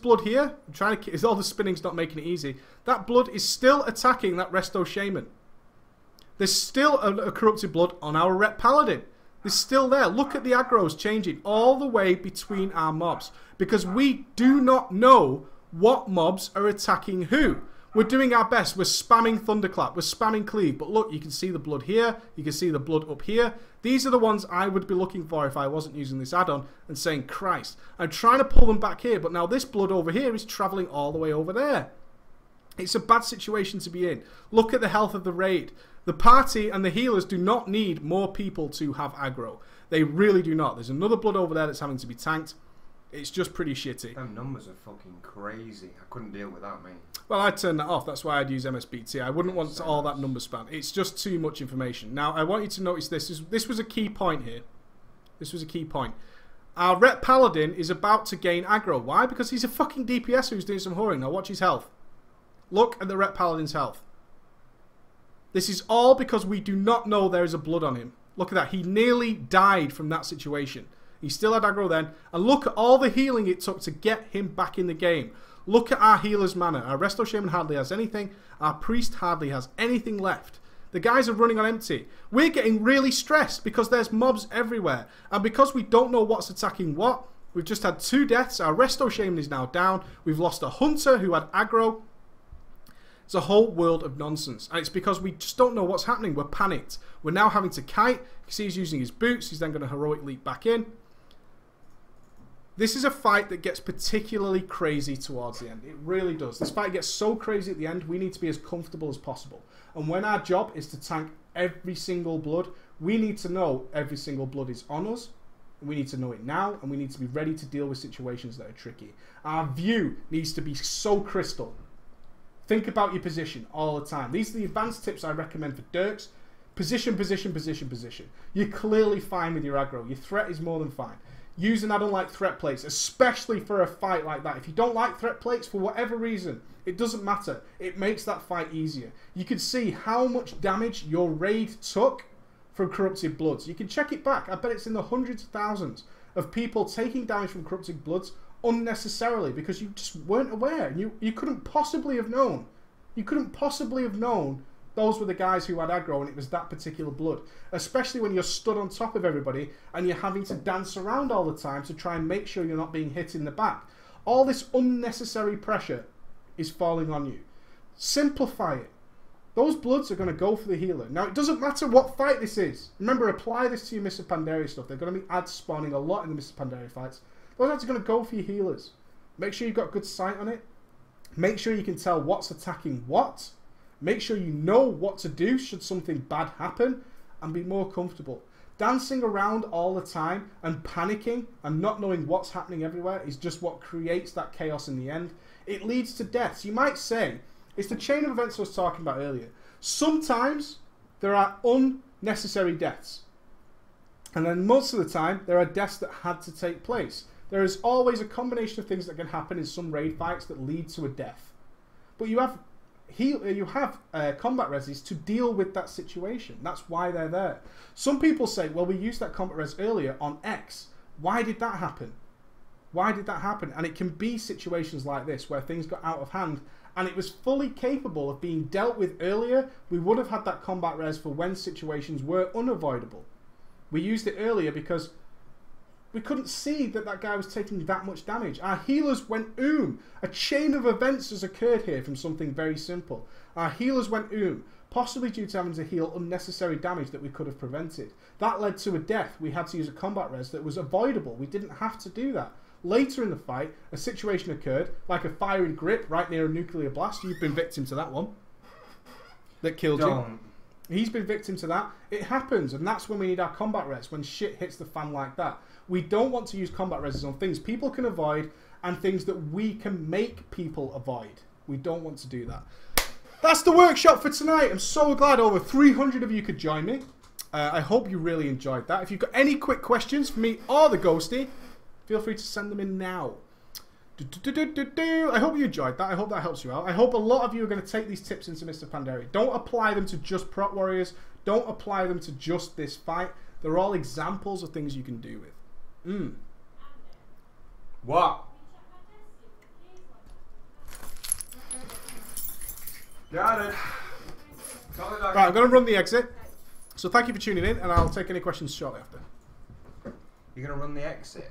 blood here, I'm trying to... All the spinning's not making it easy. That blood is still attacking that Resto Shaman. There's still a corrupted blood on our Ret Paladin. It's still there. Look at the aggros changing all the way between our mobs. Because we do not know what mobs are attacking who. We're doing our best. We're spamming Thunderclap. We're spamming Cleave. But look, you can see the blood here. You can see the blood up here. These are the ones I would be looking for if I wasn't using this add-on and saying, Christ, I'm trying to pull them back here. But now this blood over here is traveling all the way over there. It's a bad situation to be in. Look at the health of the raid. The party and the healers do not need more people to have aggro. They really do not. There's another blood over there that's having to be tanked. It's just pretty shitty. Them numbers are fucking crazy. I couldn't deal with that, mate. Well, I'd turn that off. That's why I'd use MSBT. I wouldn't want all that number spam. It's just too much information. Now, I want you to notice this. This was a key point here. This was a key point. Our Ret Paladin is about to gain aggro. Why? Because he's a fucking DPS who's doing some whoring. Now, watch his health. Look at the Ret Paladin's health. This is all because we do not know there is a blood on him. Look at that. He nearly died from that situation. He still had aggro then. And look at all the healing it took to get him back in the game. Look at our healer's mana. Our Resto Shaman hardly has anything. Our Priest hardly has anything left. The guys are running on empty. We're getting really stressed because there's mobs everywhere. And because we don't know what's attacking what, we've just had 2 deaths. Our Resto Shaman is now down. We've lost a Hunter who had aggro. It's a whole world of nonsense. And it's because we just don't know what's happening. We're panicked. We're now having to kite. You can see he's using his boots. He's then going to heroic leap back in. This is a fight that gets particularly crazy towards the end. It really does. This fight gets so crazy at the end, we need to be as comfortable as possible. And when our job is to tank every single blood, we need to know every single blood is on us. We need to know it now, and we need to be ready to deal with situations that are tricky. Our view needs to be so crystal. Think about your position all the time. These are the advanced tips I recommend for Dirks. Position, position, position, position. You're clearly fine with your aggro. Your threat is more than fine. Use an add-on like threat plates, especially for a fight like that. If you don't like threat plates for whatever reason, it doesn't matter. It makes that fight easier. You can see how much damage your raid took from Corrupted Bloods. You can check it back. I bet it's in the hundreds of thousands of people taking damage from Corrupted Bloods unnecessarily because you just weren't aware. And you couldn't possibly have known. You couldn't possibly have known those were the guys who had aggro and it was that particular blood. Especially when you're stood on top of everybody and you're having to dance around all the time to try and make sure you're not being hit in the back. All this unnecessary pressure is falling on you. Simplify it. Those bloods are going to go for the healer. Now, it doesn't matter what fight this is. Remember, apply this to your Mr. Pandaria stuff. They're going to be ads spawning a lot in the Mr. Pandaria fights. Those ads are going to go for your healers. Make sure you've got good sight on it. Make sure you can tell what's attacking what. Make sure you know what to do should something bad happen. And be more comfortable. Dancing around all the time and panicking and not knowing what's happening everywhere is just what creates that chaos in the end. It leads to deaths. You might say, it's the chain of events I was talking about earlier. Sometimes there are unnecessary deaths. And then most of the time, there are deaths that had to take place. There is always a combination of things that can happen in some raid fights that lead to a death. But you have combat reses to deal with that situation. That's why they're there. Some people say, well, we used that combat res earlier on X. Why did that happen? Why did that happen? And it can be situations like this where things got out of hand and it was fully capable of being dealt with earlier. We would have had that combat res for when situations were unavoidable. We used it earlier because we couldn't see that that guy was taking that much damage. Our healers went oom. A chain of events has occurred here from something very simple. Our healers went oom, possibly due to having to heal unnecessary damage that we could have prevented. That led to a death. We had to use a combat res that was avoidable. We didn't have to do that. Later in the fight, a situation occurred, like a firing grip right near a nuclear blast. You've been victim to that one. That killed you. He's been victim to that. It happens, and that's when we need our combat res, when shit hits the fan like that. We don't want to use combat reses on things people can avoid and things that we can make people avoid. We don't want to do that. That's the workshop for tonight. I'm so glad over 300 of you could join me. I hope you really enjoyed that. If you've got any quick questions for me or the Ghosty, feel free to send them in now. I hope you enjoyed that. I hope that helps you out. I hope a lot of you are going to take these tips into Mr. Pandaria. Don't apply them to just Prot Warriors. Don't apply them to just this fight. They're all examples of things you can do with. What? Got it. Call it, Right, I'm going to run the exit. So thank you for tuning in, and I'll take any questions shortly after. You're going to run the exit?